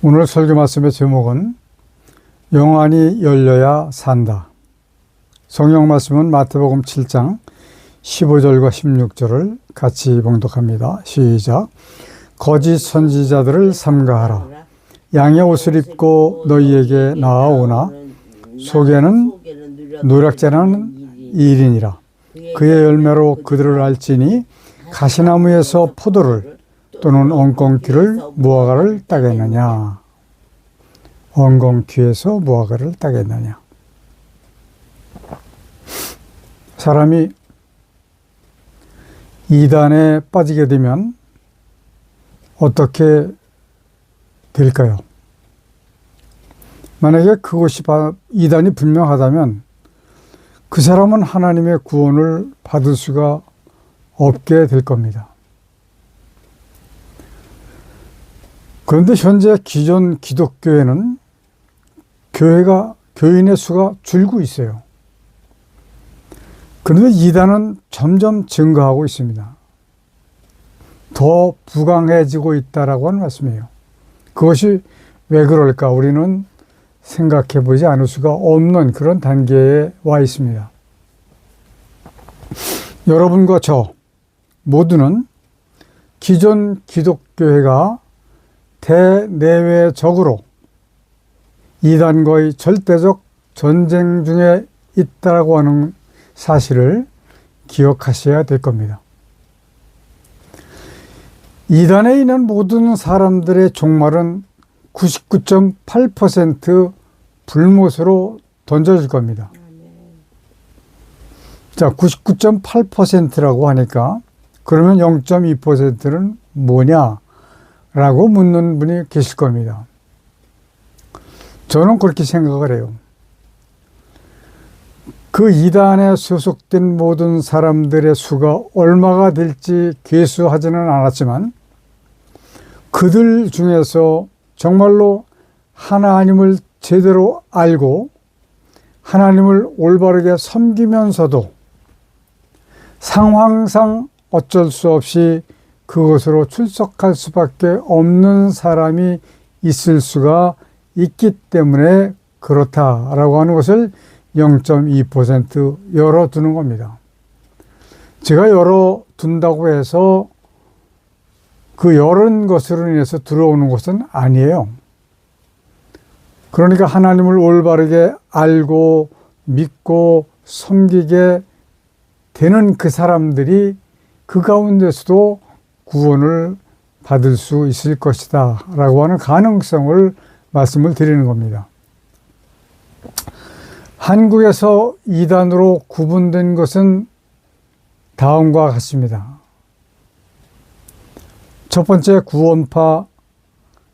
오늘 설교 말씀의 제목은 영안이 열려야 산다. 성경 말씀은 마태복음 7장 15절과 16절을 같이 봉독합니다. 시작. 거짓 선지자들을 삼가하라. 양의 옷을 입고 너희에게 나아오나 속에는 노략질하는 일이니라. 그의 열매로 그들을 알지니 가시나무에서 포도를 또는 엉겅퀴를 무화과를 따겠느냐. 엉겅퀴에서 무화과를 따겠느냐. 사람이 이단에 빠지게 되면 어떻게 될까요? 만약에 그것이 이단이 분명하다면 그 사람은 하나님의 구원을 받을 수가 없게 될 겁니다. 그런데 현재 기존 기독교회는 교인의 수가 줄고 있어요. 그런데 이단은 점점 증가하고 있습니다. 더 부강해지고 있다라고 하는 말씀이에요. 그것이 왜 그럴까? 우리는 생각해 보지 않을 수가 없는 그런 단계에 와 있습니다. 여러분과 저 모두는 기존 기독교회가 대내외적으로 이단과의 절대적 전쟁 중에 있다라고 하는 사실을 기억하셔야 될 겁니다. 이단에 있는 모든 사람들의 종말은 99.8% 불못으로 던져질 겁니다. 자, 99.8%라고 하니까 그러면 0.2%는 뭐냐? 라고 묻는 분이 계실 겁니다. 저는 그렇게 생각을 해요. 그 이단에 소속된 모든 사람들의 수가 얼마가 될지 계수하지는 않았지만 그들 중에서 정말로 하나님을 제대로 알고 하나님을 올바르게 섬기면서도 상황상 어쩔 수 없이 그것으로 출석할 수밖에 없는 사람이 있을 수가 있기 때문에 그렇다라고 하는 것을 0.2% 열어두는 겁니다. 제가 열어둔다고 해서 그 열은 것으로 인해서 들어오는 것은 아니에요. 그러니까 하나님을 올바르게 알고 믿고 섬기게 되는 그 사람들이 그 가운데서도 구원을 받을 수 있을 것이다 라고 하는 가능성을 말씀을 드리는 겁니다. 한국에서 이단으로 구분된 것은 다음과 같습니다. 첫 번째, 구원파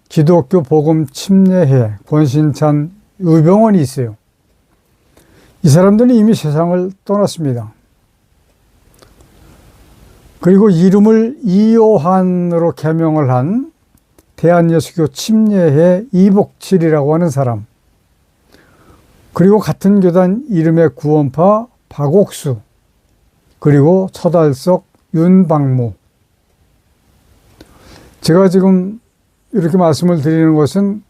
기독교 복음 침례회 권신찬 의병원이 있어요. 이 사람들은 이미 세상을 떠났습니다. 그리고 이름을 이요한으로 개명을 한 대한예수교 침례회 이복칠이라고 하는 사람, 그리고 같은 교단 이름의 구원파 박옥수, 그리고 처달석 윤박무. 제가 지금 이렇게 말씀을 드리는 것은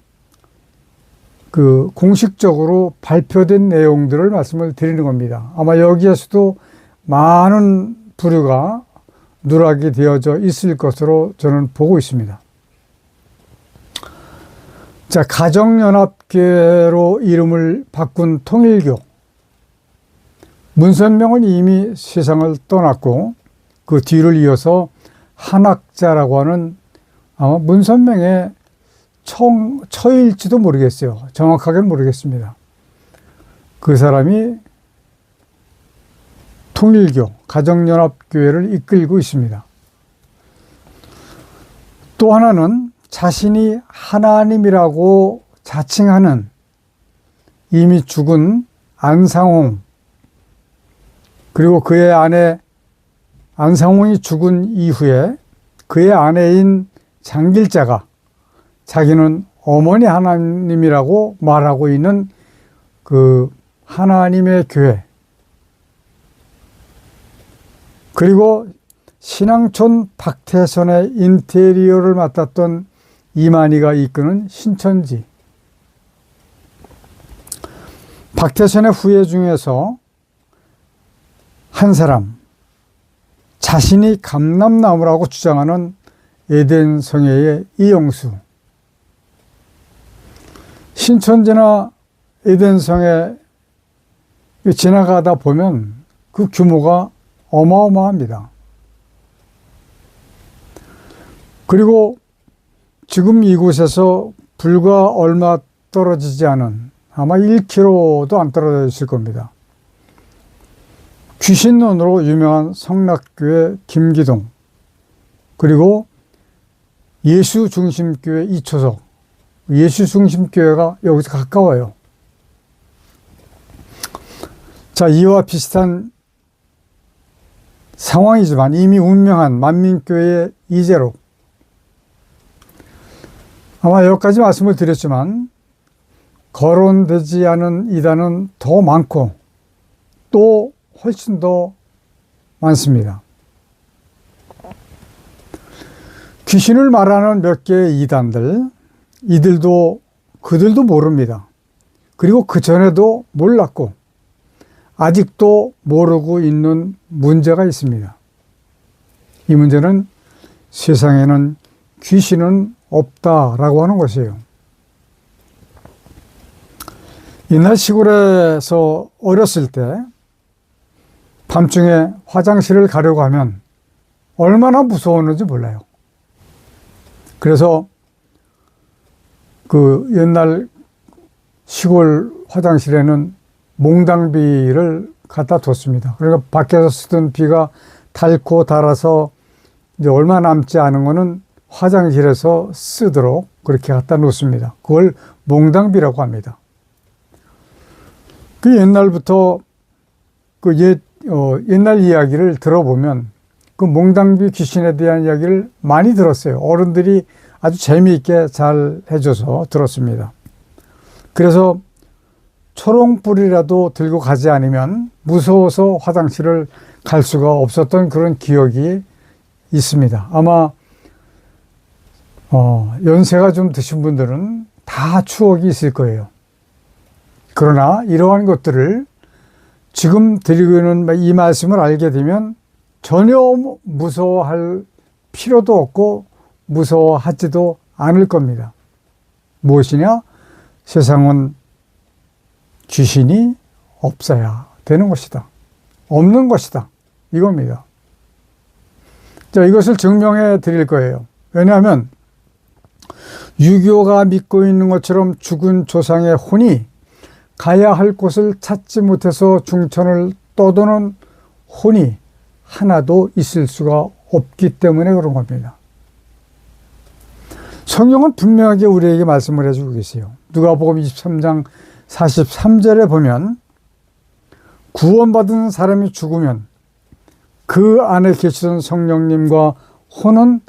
그 공식적으로 발표된 내용들을 말씀을 드리는 겁니다. 아마 여기에서도 많은 부류가 누락이 되어져 있을 것으로 저는 보고 있습니다. 자, 가정연합교회로 이름을 바꾼 통일교. 문선명은 이미 세상을 떠났고 그 뒤를 이어서 한학자라고 하는 아마 문선명의 처일지도 모르겠어요. 정확하게는 모르겠습니다. 그 사람이 통일교, 가정연합교회를 이끌고 있습니다. 또 하나는 자신이 하나님이라고 자칭하는 이미 죽은 안상홍, 그리고 그의 아내 안상홍이 죽은 이후에 그의 아내인 장길자가 자기는 어머니 하나님이라고 말하고 있는 그 하나님의 교회, 그리고 신앙촌 박태선의 인테리어를 맡았던 이만희가 이끄는 신천지. 박태선의 후예 중에서 한 사람, 자신이 감람나무라고 주장하는 에덴성애의 이영수. 신천지나 에덴성애 지나가다 보면 그 규모가 어마어마합니다. 그리고 지금 이곳에서 불과 얼마 떨어지지 않은, 아마 1km도 안 떨어져 있을 겁니다, 귀신론으로 유명한 성락교회 김기동, 그리고 예수중심교회 이초석. 예수중심교회가 여기서 가까워요. 자, 이와 비슷한 상황이지만 이미 운명한 만민교회의 이재록. 아마 여기까지 말씀을 드렸지만 거론되지 않은 이단은 더 많고 또 훨씬 더 많습니다. 귀신을 말하는 몇 개의 이단들, 그들도 모릅니다. 그리고 그 전에도 몰랐고 아직도 모르고 있는 문제가 있습니다. 이 문제는 세상에는 귀신은 없다라고 하는 것이에요. 옛날 시골에서 어렸을 때 밤중에 화장실을 가려고 하면 얼마나 무서웠는지 몰라요. 그래서 그 옛날 시골 화장실에는 몽당비를 갖다 뒀습니다. 그러니까 밖에서 쓰던 비가 닳고 닳아서 이제 얼마 남지 않은 거는 화장실에서 쓰도록 그렇게 갖다 놓습니다. 그걸 몽당비라고 합니다. 그 옛날부터 옛날 이야기를 들어보면 그 몽당비 귀신에 대한 이야기를 많이 들었어요. 어른들이 아주 재미있게 잘 해줘서 들었습니다. 그래서 초롱불이라도 들고 가지 않으면 무서워서 화장실을 갈 수가 없었던 그런 기억이 있습니다. 아마 연세가 좀 드신 분들은 다 추억이 있을 거예요. 그러나 이러한 것들을 지금 드리고 있는 이 말씀을 알게 되면 전혀 무서워할 필요도 없고 무서워하지도 않을 겁니다. 무엇이냐? 세상은 귀신이 없어야 되는 것이다. 없는 것이다. 이겁니다. 자, 이것을 증명해 드릴 거예요. 왜냐하면 유교가 믿고 있는 것처럼 죽은 조상의 혼이 가야 할 곳을 찾지 못해서 중천을 떠도는 혼이 하나도 있을 수가 없기 때문에 그런 겁니다. 성경은 분명하게 우리에게 말씀을 해주고 계세요. 누가복음 23장 43절에 보면 구원받은 사람이 죽으면 그 안에 계시던 성령님과 혼은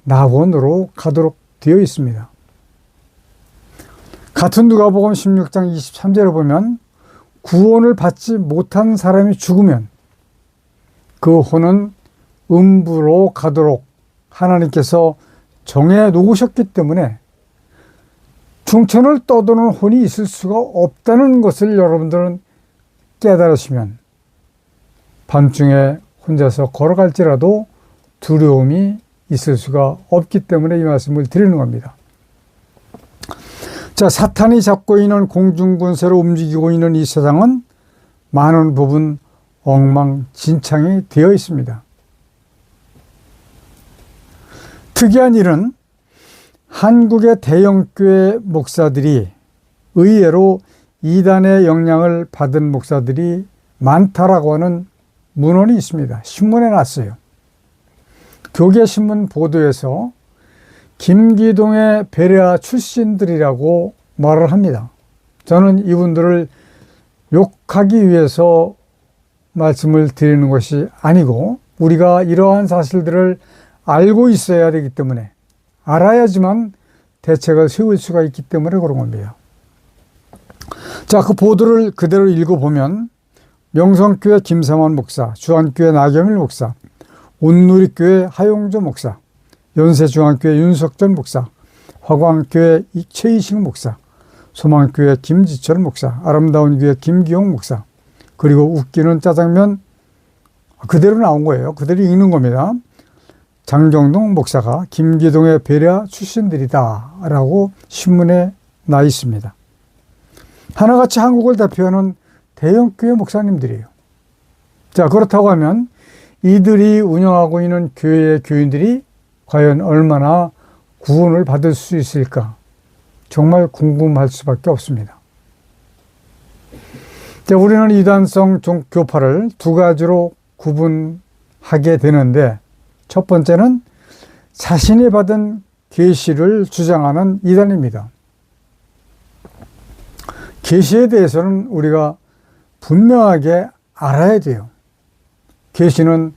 낙원으로 가도록 되어 있습니다. 같은 누가복음 16장 23절에 보면 구원을 받지 못한 사람이 죽으면 그 혼은 음부로 가도록 하나님께서 정해 놓으셨기 때문에 중천을 떠도는 혼이 있을 수가 없다는 것을 여러분들은 깨달으시면 밤중에 혼자서 걸어갈지라도 두려움이 있을 수가 없기 때문에 이 말씀을 드리는 겁니다. 자, 사탄이 잡고 있는 공중군세로 움직이고 있는 이 세상은 많은 부분 엉망진창이 되어 있습니다. 특이한 일은 한국의 대형교회 목사들이 의외로 이단의 영향을 받은 목사들이 많다라고 하는 문헌이 있습니다. 신문에 났어요. 교계신문 보도에서 김기동의 베레아 출신들이라고 말을 합니다. 저는 이분들을 욕하기 위해서 말씀을 드리는 것이 아니고 우리가 이러한 사실들을 알고 있어야 되기 때문에 알아야지만 대책을 세울 수가 있기 때문에 그런 겁니다. 자, 그 보도를 그대로 읽어보면 명성교회 김삼환 목사, 주안교회 나겸일 목사, 온누리교회 하용조 목사, 연세중앙교회 윤석전 목사, 화광교회 최이식 목사, 소망교회 김지철 목사, 아름다운 교회 김기용 목사, 그리고 웃기는 짜장면 그대로 나온 거예요. 그대로 읽는 겁니다. 장정동 목사가 김기동의 배려 출신들이다 라고 신문에 나 있습니다. 하나같이 한국을 대표하는 대형교회 목사님들이에요. 자, 그렇다고 하면 이들이 운영하고 있는 교회의 교인들이 과연 얼마나 구원을 받을 수 있을까? 정말 궁금할 수밖에 없습니다. 자, 우리는 이단성 교파를 두 가지로 구분하게 되는데, 첫 번째는 자신이 받은 계시를 주장하는 이단입니다. 계시에 대해서는 우리가 분명하게 알아야 돼요. 계시는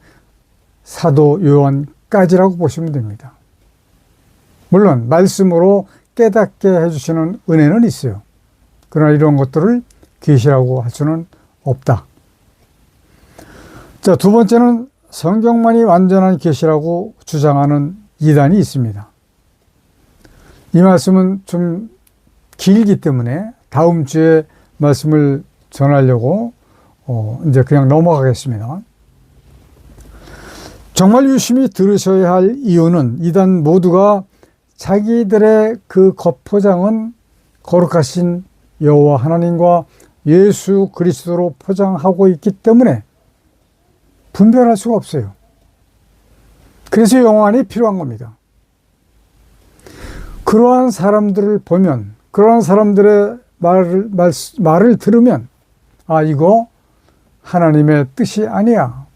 사도 요한까지라고 보시면 됩니다. 물론 말씀으로 깨닫게 해주시는 은혜는 있어요. 그러나 이런 것들을 계시라고 할 수는 없다. 자, 두 번째는 성경만이 완전한 계시라고 주장하는 이단이 있습니다. 이 말씀은 좀 길기 때문에 다음 주에 말씀을 전하려고 이제 그냥 넘어가겠습니다. 정말 유심히 들으셔야 할 이유는 이단 모두가 자기들의 그 겉포장은 거룩하신 여호와 하나님과 예수 그리스도로 포장하고 있기 때문에 분별할 수가 없어요. 그래서 영안이 필요한 겁니다. 그러한 사람들을 보면, 그러한 사람들의 말을 들으면, 아, 이거 하나님의 뜻이 아니야.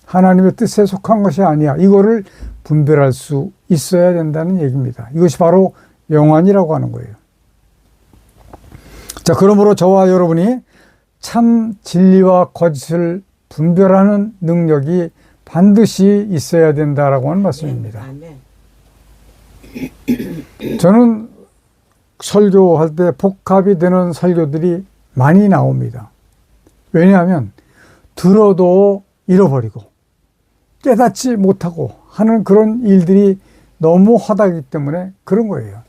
하나님의 뜻에 속한 것이 아니야. 이거를 분별할 수 있어야 된다는 얘기입니다. 이것이 바로 영안이라고 하는 거예요. 자, 그러므로 저와 여러분이 참 진리와 거짓을 분별하는 능력이 반드시 있어야 된다라고 하는 말씀입니다. 저는 설교할 때 복합이 되는 설교들이 많이 나옵니다. 왜냐하면 들어도 잃어버리고 깨닫지 못하고 하는 그런 일들이 너무 허다하기 때문에 그런 거예요.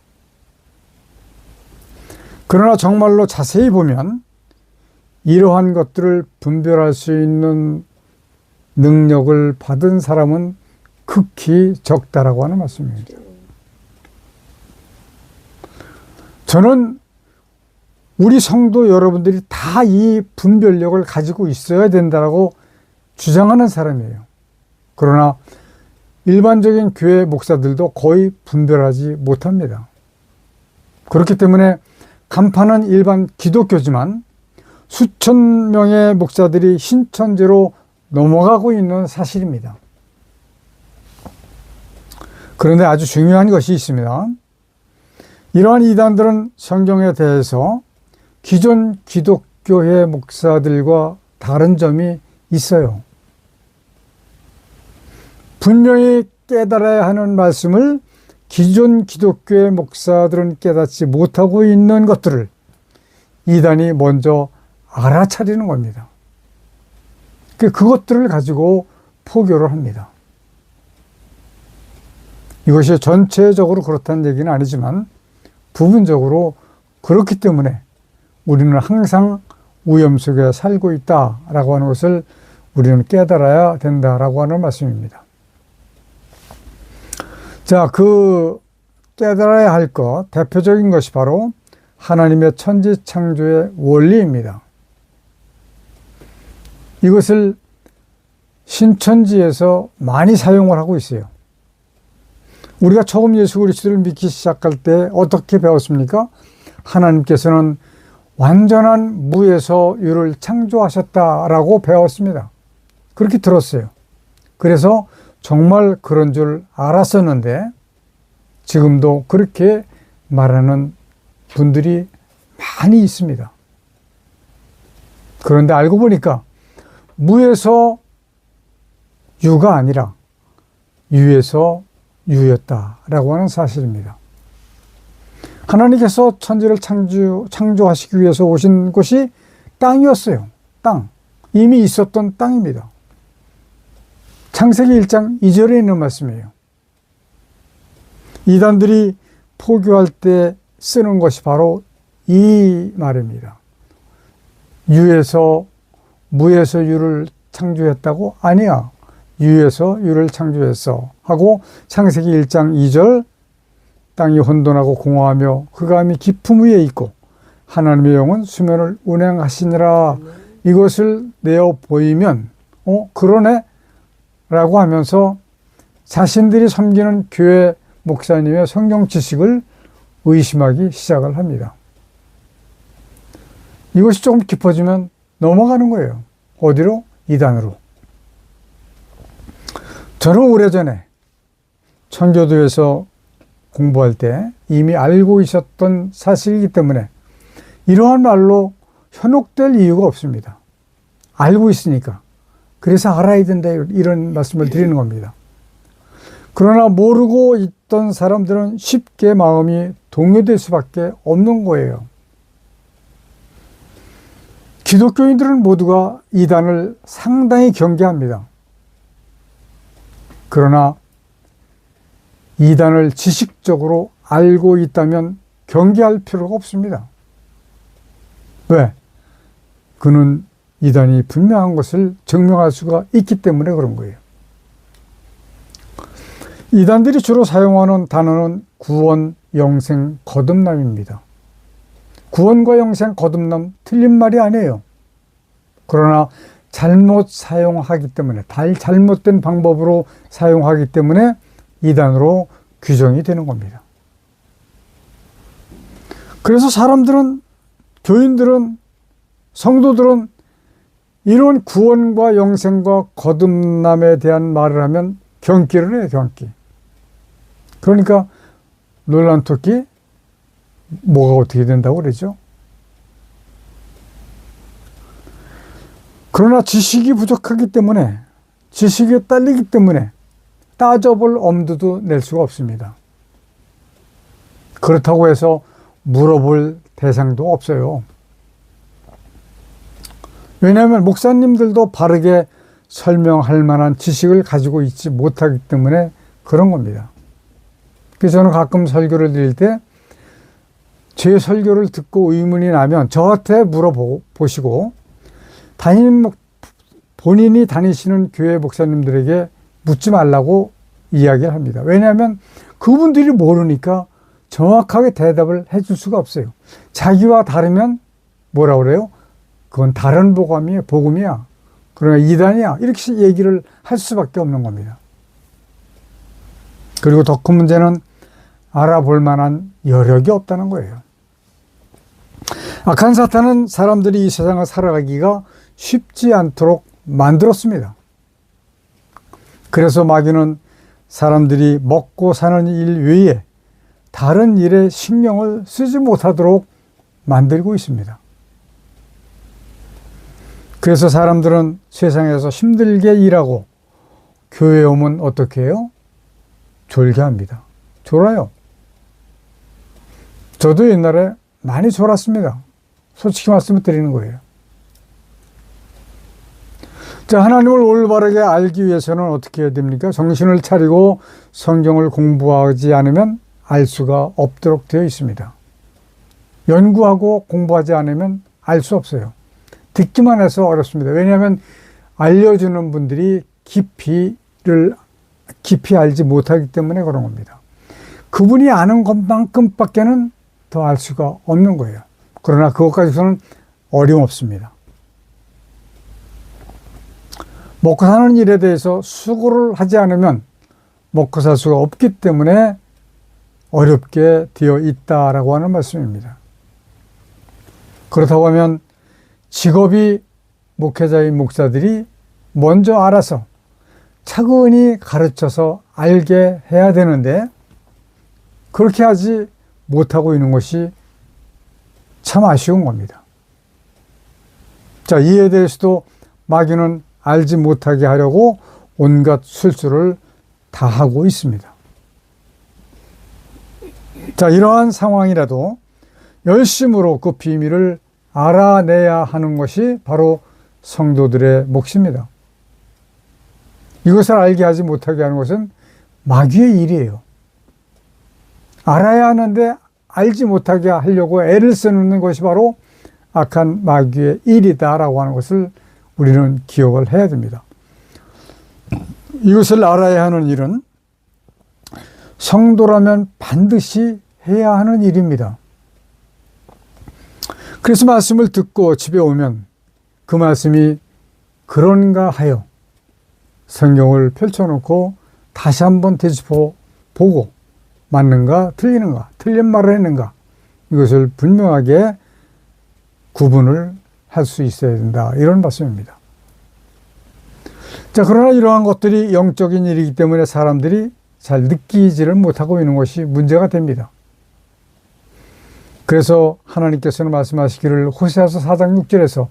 그러나 정말로 자세히 보면 이러한 것들을 분별할 수 있는 능력을 받은 사람은 극히 적다라고 하는 말씀입니다. 저는 우리 성도 여러분들이 다 이 분별력을 가지고 있어야 된다라고 주장하는 사람이에요. 그러나 일반적인 교회 목사들도 거의 분별하지 못합니다. 그렇기 때문에 간판은 일반 기독교지만 수천 명의 목사들이 신천지로 넘어가고 있는 사실입니다. 그런데 아주 중요한 것이 있습니다. 이러한 이단들은 성경에 대해서 기존 기독교회 목사들과 다른 점이 있어요. 분명히 깨달아야 하는 말씀을 기존 기독교의 목사들은 깨닫지 못하고 있는 것들을 이단이 먼저 알아차리는 겁니다. 그것들을 가지고 포교를 합니다. 이것이 전체적으로 그렇다는 얘기는 아니지만 부분적으로 그렇기 때문에 우리는 항상 위험 속에 살고 있다라고 하는 것을 우리는 깨달아야 된다라고 하는 말씀입니다. 자, 그 깨달아야 할 것, 대표적인 것이 바로 하나님의 천지 창조의 원리입니다. 이것을 신천지에서 많이 사용을 하고 있어요. 우리가 처음 예수 그리스도를 믿기 시작할 때 어떻게 배웠습니까? 하나님께서는 완전한 무에서 유를 창조하셨다라고 배웠습니다. 그렇게 들었어요. 그래서 정말 그런 줄 알았었는데 지금도 그렇게 말하는 분들이 많이 있습니다. 그런데 알고 보니까 무에서 유가 아니라 유에서 유였다라고 하는 사실입니다. 하나님께서 천지를 창조하시기 위해서 오신 곳이 땅이었어요. 땅. 이미 있었던 땅입니다. 창세기 1장 2절에 있는 말씀이에요. 이단들이 포교할 때 쓰는 것이 바로 이 말입니다. 유에서 무에서 유를 창조했다고? 아니야. 유에서 유를 창조했어. 하고 창세기 1장 2절 땅이 혼돈하고 공허하며 흑암이 깊음 위에 있고 하나님의 영은 수면을 운행하시니라. 이것을 내어 보이면 그러네? 라고 하면서 자신들이 섬기는 교회 목사님의 성경 지식을 의심하기 시작을 합니다. 이것이 조금 깊어지면 넘어가는 거예요. 어디로? 이단으로. 저는 오래전에 천교도에서 공부할 때 이미 알고 있었던 사실이기 때문에 이러한 말로 현혹될 이유가 없습니다. 알고 있으니까. 그래서 알아야 된다, 이런 말씀을 드리는 겁니다. 그러나 모르고 있던 사람들은 쉽게 마음이 동요될 수밖에 없는 거예요. 기독교인들은 모두가 이단을 상당히 경계합니다. 그러나 이단을 지식적으로 알고 있다면 경계할 필요가 없습니다. 왜? 그는 이단이 분명한 것을 증명할 수가 있기 때문에 그런 거예요. 이단들이 주로 사용하는 단어는 구원, 영생, 거듭남입니다. 구원과 영생, 거듭남 틀린 말이 아니에요. 그러나 잘못 사용하기 때문에, 잘못된 방법으로 사용하기 때문에 이단으로 규정이 되는 겁니다. 그래서 사람들은, 교인들은, 성도들은 이런 구원과 영생과 거듭남에 대한 말을 하면 경기를 해요, 경기. 그러니까 논란 토끼, 뭐가 어떻게 된다고 그러죠? 그러나 지식이 부족하기 때문에, 지식에 딸리기 때문에 따져볼 엄두도 낼 수가 없습니다. 그렇다고 해서 물어볼 대상도 없어요. 왜냐하면 목사님들도 바르게 설명할 만한 지식을 가지고 있지 못하기 때문에 그런 겁니다. 그래서 저는 가끔 설교를 드릴 때 제 설교를 듣고 의문이 나면 저한테 물어보시고 본인이 다니시는 교회 목사님들에게 묻지 말라고 이야기를 합니다. 왜냐하면 그분들이 모르니까 정확하게 대답을 해줄 수가 없어요. 자기와 다르면 뭐라 그래요? 그건 다른 복음이야. 그러나 이단이야. 이렇게 얘기를 할 수밖에 없는 겁니다. 그리고 더 큰 문제는 알아볼 만한 여력이 없다는 거예요. 악한 사탄은 사람들이 이 세상을 살아가기가 쉽지 않도록 만들었습니다. 그래서 마귀는 사람들이 먹고 사는 일 외에 다른 일에 신경을 쓰지 못하도록 만들고 있습니다. 그래서 사람들은 세상에서 힘들게 일하고 교회에 오면 어떻게 해요? 졸게합니다. 졸아요. 저도 옛날에 많이 졸았습니다. 솔직히 말씀을 드리는 거예요. 자, 하나님을 올바르게 알기 위해서는 어떻게 해야 됩니까? 정신을 차리고 성경을 공부하지 않으면 알 수가 없도록 되어 있습니다. 연구하고 공부하지 않으면 알 수 없어요. 듣기만 해서 어렵습니다. 왜냐하면 알려주는 분들이 깊이 알지 못하기 때문에 그런 겁니다. 그분이 아는 것만큼밖에는 더 알 수가 없는 거예요. 그러나 그것까지는 어림없습니다. 먹고 사는 일에 대해서 수고를 하지 않으면 먹고 살 수가 없기 때문에 어렵게 되어 있다라고 하는 말씀입니다. 그렇다고 하면 직업이 목회자인 목사들이 먼저 알아서 차근히 가르쳐서 알게 해야 되는데 그렇게 하지 못하고 있는 것이 참 아쉬운 겁니다. 자, 이에 대해서도 마귀는 알지 못하게 하려고 온갖 술수를 다 하고 있습니다. 자, 이러한 상황이라도 열심으로 그 비밀을 알아내야 하는 것이 바로 성도들의 몫입니다. 이것을 알게 하지 못하게 하는 것은 마귀의 일이에요. 알아야 하는데 알지 못하게 하려고 애를 쓰는 것이 바로 악한 마귀의 일이다라고 하는 것을 우리는 기억을 해야 됩니다. 이것을 알아야 하는 일은 성도라면 반드시 해야 하는 일입니다. 그래서 말씀을 듣고 집에 오면 그 말씀이 그런가 하여 성경을 펼쳐놓고 다시 한번 되짚어 보고 맞는가 틀리는가 틀린 말을 했는가 이것을 분명하게 구분을 할 수 있어야 된다, 이런 말씀입니다. 자, 그러나 이러한 것들이 영적인 일이기 때문에 사람들이 잘 느끼지를 못하고 있는 것이 문제가 됩니다. 그래서 하나님께서는 말씀하시기를 호세아서 4장 6절에서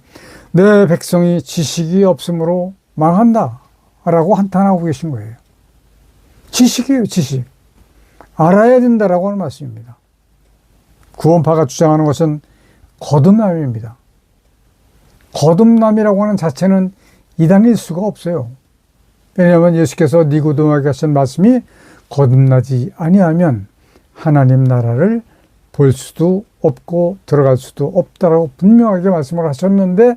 내 백성이 지식이 없으므로 망한다 라고 한탄하고 계신 거예요. 지식이에요, 지식. 알아야 된다라고 하는 말씀입니다. 구원파가 주장하는 것은 거듭남입니다. 거듭남이라고 하는 자체는 이단일 수가 없어요. 왜냐하면 예수께서 니고데모에게 하신 말씀이 거듭나지 아니하면 하나님 나라를 볼 수도 없고 들어갈 수도 없다라고 분명하게 말씀을 하셨는데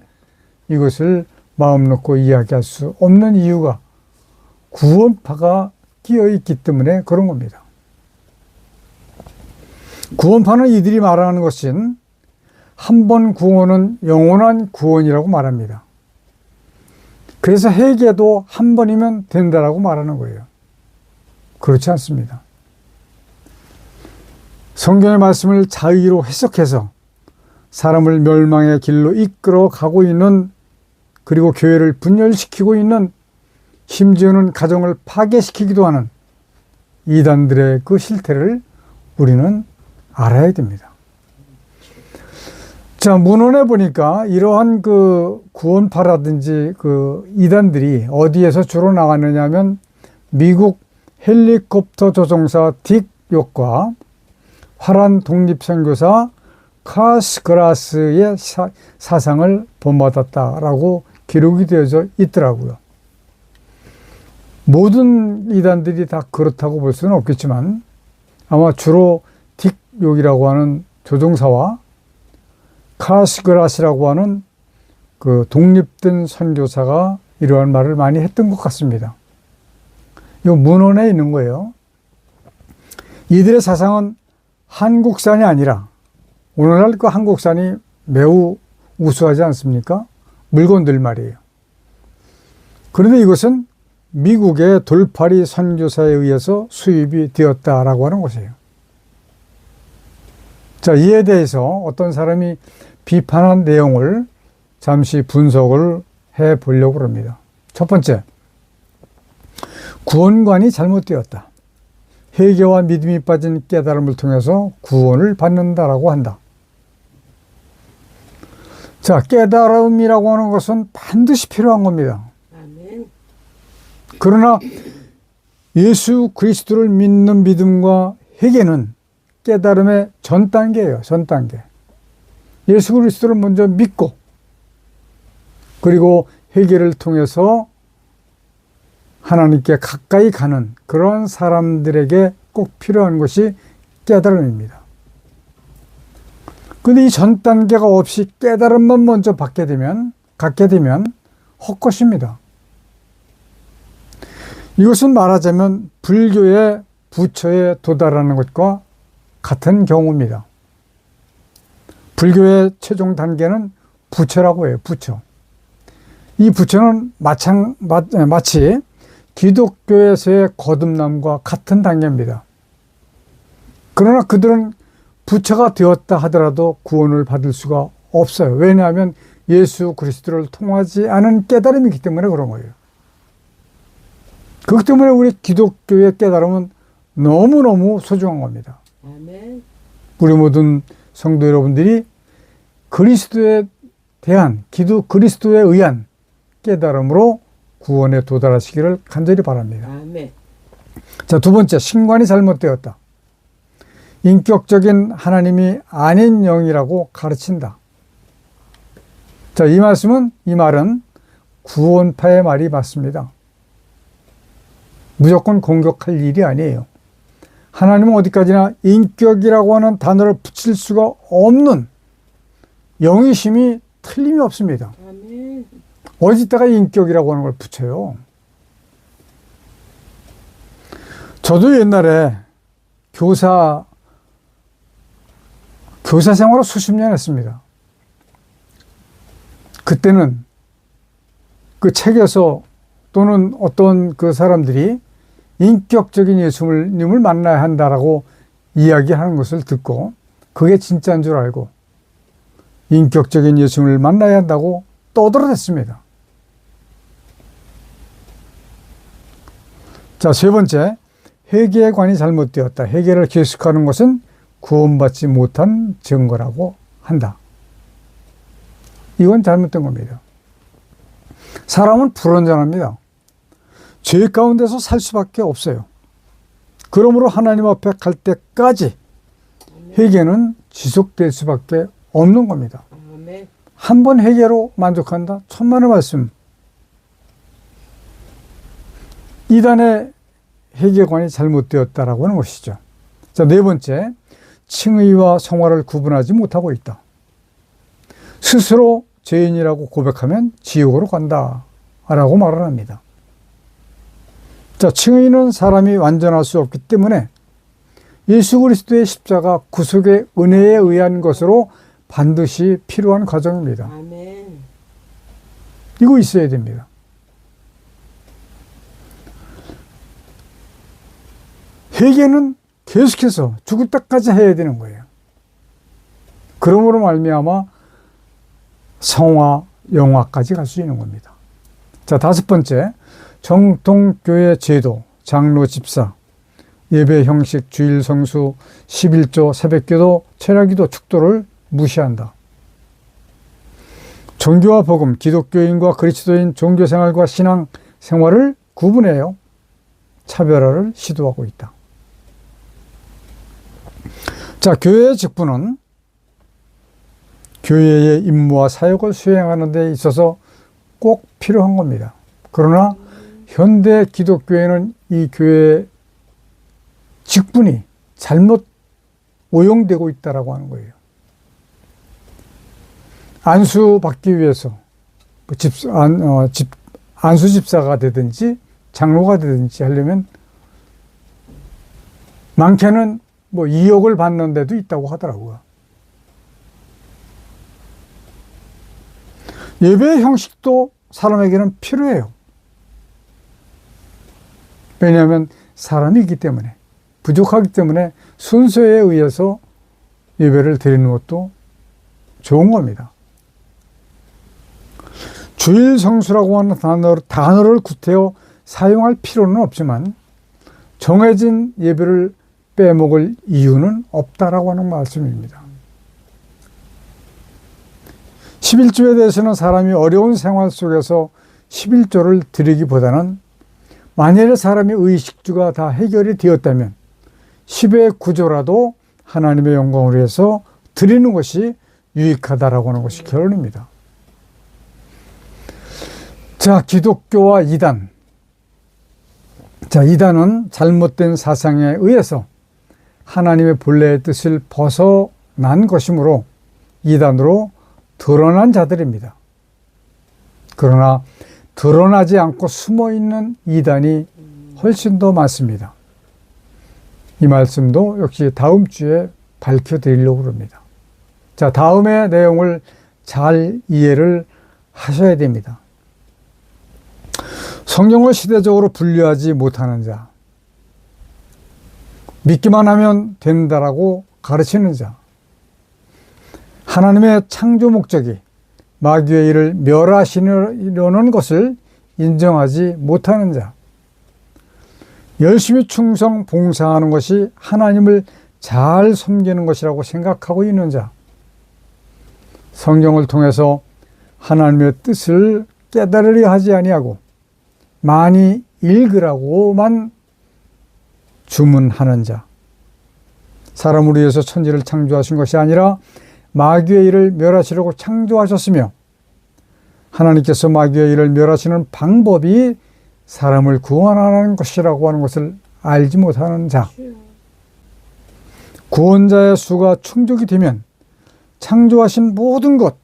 이것을 마음 놓고 이야기할 수 없는 이유가 구원파가 끼어있기 때문에 그런 겁니다. 구원파는 이들이 말하는 것은 한 번 구원은 영원한 구원이라고 말합니다. 그래서 회개도 한 번이면 된다라고 말하는 거예요. 그렇지 않습니다. 성경의 말씀을 자의로 해석해서 사람을 멸망의 길로 이끌어 가고 있는, 그리고 교회를 분열시키고 있는, 심지어는 가정을 파괴시키기도 하는 이단들의 그 실태를 우리는 알아야 됩니다. 자, 문헌에 보니까 이러한 그 구원파라든지 그 이단들이 어디에서 주로 나왔느냐 하면 미국 헬리콥터 조종사 딕 욕과 화란 독립선교사 카스 그라스의 사상을 본받았다라고 기록이 되어져 있더라고요. 모든 이단들이 다 그렇다고 볼 수는 없겠지만 아마 주로 딕 욕이라고 하는 조종사와 카스 그라스라고 하는 그 독립된 선교사가 이러한 말을 많이 했던 것 같습니다. 이 문헌에 있는 거예요. 이들의 사상은 한국산이 아니라, 오늘날 그 한국산이 매우 우수하지 않습니까? 물건들 말이에요. 그런데 이것은 미국의 돌팔이 선교사에 의해서 수입이 되었다라고 하는 것이에요. 자, 이에 대해서 어떤 사람이 비판한 내용을 잠시 분석을 해 보려고 합니다. 첫 번째, 구원관이 잘못되었다. 회개와 믿음이 빠진 깨달음을 통해서 구원을 받는다라고 한다. 자, 깨달음이라고 하는 것은 반드시 필요한 겁니다. 아멘. 그러나 예수 그리스도를 믿는 믿음과 회개는 깨달음의 전 단계예요. 전 단계. 예수 그리스도를 먼저 믿고 그리고 회개를 통해서 하나님께 가까이 가는 그런 사람들에게 꼭 필요한 것이 깨달음입니다. 그런데 이 전 단계가 없이 깨달음만 먼저 갖게 되면 헛것입니다. 이것은 말하자면 불교의 부처에 도달하는 것과 같은 경우입니다. 불교의 최종 단계는 부처라고 해요. 부처. 이 부처는 마치 기독교에서의 거듭남과 같은 단계입니다. 그러나 그들은 부처가 되었다 하더라도 구원을 받을 수가 없어요. 왜냐하면 예수 그리스도를 통하지 않은 깨달음이기 때문에 그런 거예요. 그렇기 때문에 우리 기독교의 깨달음은 너무너무 소중한 겁니다. 아멘. 우리 모든 성도 여러분들이 그리스도에 대한 그리스도에 의한 깨달음으로 구원에 도달하시기를 간절히 바랍니다. 아멘. 자, 두 번째, 신관이 잘못되었다. 인격적인 하나님이 아닌 영이라고 가르친다. 자, 이 말은 구원파의 말이 맞습니다. 무조건 공격할 일이 아니에요. 하나님은 어디까지나 인격이라고 하는 단어를 붙일 수가 없는 영이심이 틀림이 없습니다. 아멘. 어디다가 인격이라고 하는 걸 붙여요? 저도 옛날에 교사 생활을 수십 년 했습니다. 그때는 그 책에서 또는 어떤 그 사람들이 인격적인 예수님을 만나야 한다라고 이야기하는 것을 듣고 그게 진짜인 줄 알고 인격적인 예수님을 만나야 한다고 떠들어댔습니다. 자, 세 번째, 회개의 관이 잘못되었다. 회개를 계속하는 것은 구원받지 못한 증거라고 한다. 이건 잘못된 겁니다. 사람은 불완전합니다. 죄 가운데서 살 수밖에 없어요. 그러므로 하나님 앞에 갈 때까지 회개는 지속될 수밖에 없는 겁니다. 한 번 회개로 만족한다? 천만의 말씀. 이단의 회개관이 잘못되었다라고 하는 것이죠. 자, 네 번째, 칭의와 성화를 구분하지 못하고 있다. 스스로 죄인이라고 고백하면 지옥으로 간다라고 말을 합니다. 자, 칭의는 사람이 완전할 수 없기 때문에 예수 그리스도의 십자가 구속의 은혜에 의한 것으로 반드시 필요한 과정입니다. 아멘. 이거 있어야 됩니다. 회개는 계속해서 죽을 때까지 해야 되는 거예요. 그러므로 말미암아 성화, 영화까지 갈 수 있는 겁니다. 자, 다섯 번째, 정통교회 제도, 장로 집사, 예배 형식, 주일 성수, 11조, 새벽기도, 철야기도, 축도를 무시한다. 종교와 복음, 기독교인과 그리스도인 종교생활과 신앙생활을 구분해요. 차별화를 시도하고 있다. 자, 교회의 직분은 교회의 임무와 사역을 수행하는 데 있어서 꼭 필요한 겁니다. 그러나 현대 기독교회는 이 교회의 직분이 잘못 오용되고 있다라고 하는 거예요. 안수 받기 위해서 안수 집사가 되든지 장로가 되든지 하려면 많게는 2억을 받는 데도 있다고 하더라고요. 예배의 형식도 사람에게는 필요해요. 왜냐하면 사람이 있기 때문에, 부족하기 때문에 순서에 의해서 예배를 드리는 것도 좋은 겁니다. 주일 성수라고 하는 단어를 구태여 사용할 필요는 없지만 정해진 예배를 빼먹을 이유는 없다라고 하는 말씀입니다. 11조에 대해서는 사람이 어려운 생활 속에서 11조를 드리기보다는 만일에 사람의 의식주가 다 해결이 되었다면 10의 9조라도 하나님의 영광을 위해서 드리는 것이 유익하다라고 하는 것이 결론입니다. 자, 기독교와 이단. 자, 이단은 잘못된 사상에 의해서 하나님의 본래의 뜻을 벗어난 것이므로 이단으로 드러난 자들입니다. 그러나 드러나지 않고 숨어있는 이단이 훨씬 더 많습니다. 이 말씀도 역시 다음 주에 밝혀드리려고 합니다. 자, 다음의 내용을 잘 이해를 하셔야 됩니다. 성경을 시대적으로 분류하지 못하는 자, 믿기만 하면 된다라고 가르치는 자, 하나님의 창조 목적이 마귀의 일을 멸하시려는 것을 인정하지 못하는 자, 열심히 충성 봉사하는 것이 하나님을 잘 섬기는 것이라고 생각하고 있는 자, 성경을 통해서 하나님의 뜻을 깨달으려 하지 아니하고 많이 읽으라고만 주문하는 자, 사람을 위해서 천지를 창조하신 것이 아니라 마귀의 일을 멸하시려고 창조하셨으며 하나님께서 마귀의 일을 멸하시는 방법이 사람을 구원하는 것이라고 하는 것을 알지 못하는 자, 구원자의 수가 충족이 되면 창조하신 모든 것,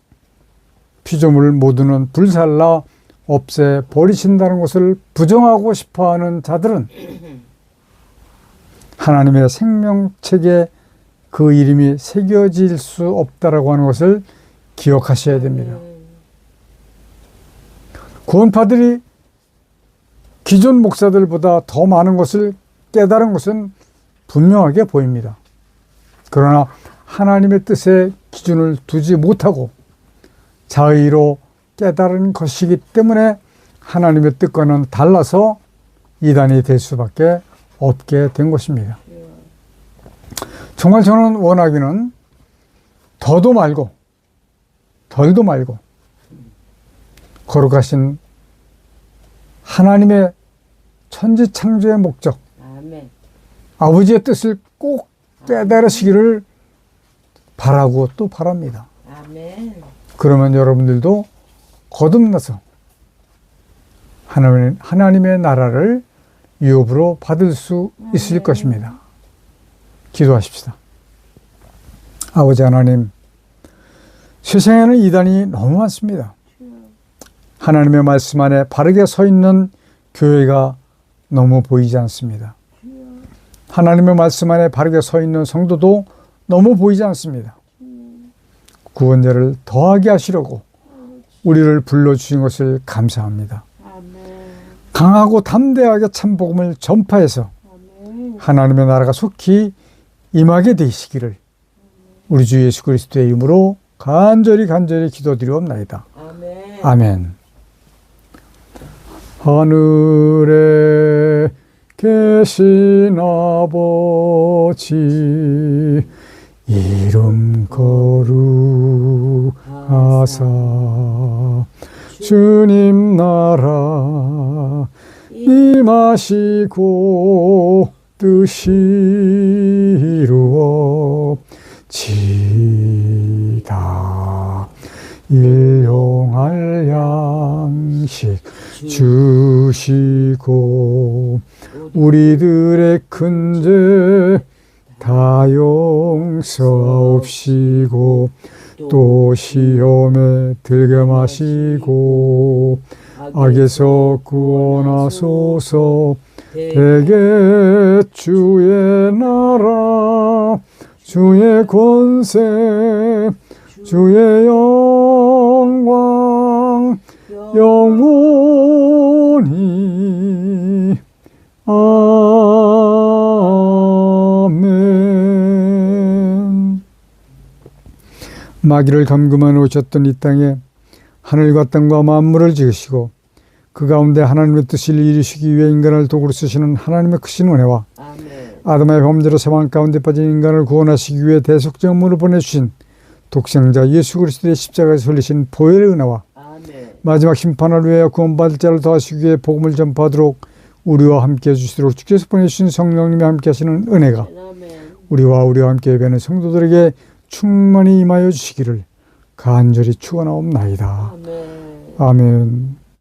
피조물 모두는 불살라 없애 버리신다는 것을 부정하고 싶어하는 자들은 하나님의 생명책에 그 이름이 새겨질 수 없다라고 하는 것을 기억하셔야 됩니다. 구원파들이 기존 목사들보다 더 많은 것을 깨달은 것은 분명하게 보입니다. 그러나 하나님의 뜻에 기준을 두지 못하고 자의로 깨달은 것이기 때문에 하나님의 뜻과는 달라서 이단이 될 수밖에 없게 된 것입니다. 정말 저는 원하기는 더도 말고 덜도 말고 거룩하신 하나님의 천지창조의 목적, 아멘. 아버지의 뜻을 꼭 깨달으시기를 바라고 또 바랍니다. 아멘. 그러면 여러분들도 거듭나서 하나님의 나라를 유업으로 받을 수 있을 것입니다. 기도하십시다. 아버지 하나님, 세상에는 이단이 너무 많습니다. 하나님의 말씀 안에 바르게 서 있는 교회가 너무 보이지 않습니다. 하나님의 말씀 안에 바르게 서 있는 성도도 너무 보이지 않습니다. 구원자를 더하게 하시려고 우리를 불러주신 것을 감사합니다. 강하고 담대하게 참복음을 전파해서 하나님의 나라가 속히 임하게 되시기를 우리 주 예수 그리스도의 이름으로 간절히 기도드리옵나이다. 아멘. 하늘에 계신 아버지 이름 거룩하사 주님 나라 임하시고 뜻이 이루어지다. 일용할 양식 주시고 우리들의 큰 죄 다 용서하옵시고 또 시험에 들게 마시고 악에서 구원하소서. 대개 주의 나라 주의 권세 주의 영광 영원히 아멘. 마귀를 감금해 오셨던 이 땅에 하늘과 땅과 만물을 지으시고 그 가운데 하나님의 뜻을 이루시기 위해 인간을 도구로 쓰시는 하나님의 크신 은혜와 아담의 범죄로 사망 가운데 빠진 인간을 구원하시기 위해 대속제물을 보내주신 독생자 예수 그리스도의 십자가에서 흘리신 보혈의 은혜와 마지막 심판을 위하여 구원받을 자를 더하시기 위해 복음을 전파하도록 우리와 함께 해주시도록 주께서 보내주신 성령님이 함께 하시는 은혜가 우리와 함께 예배하는 성도들에게 충만히 임하여 주시기를 간절히 축원하옵나이다. 아멘.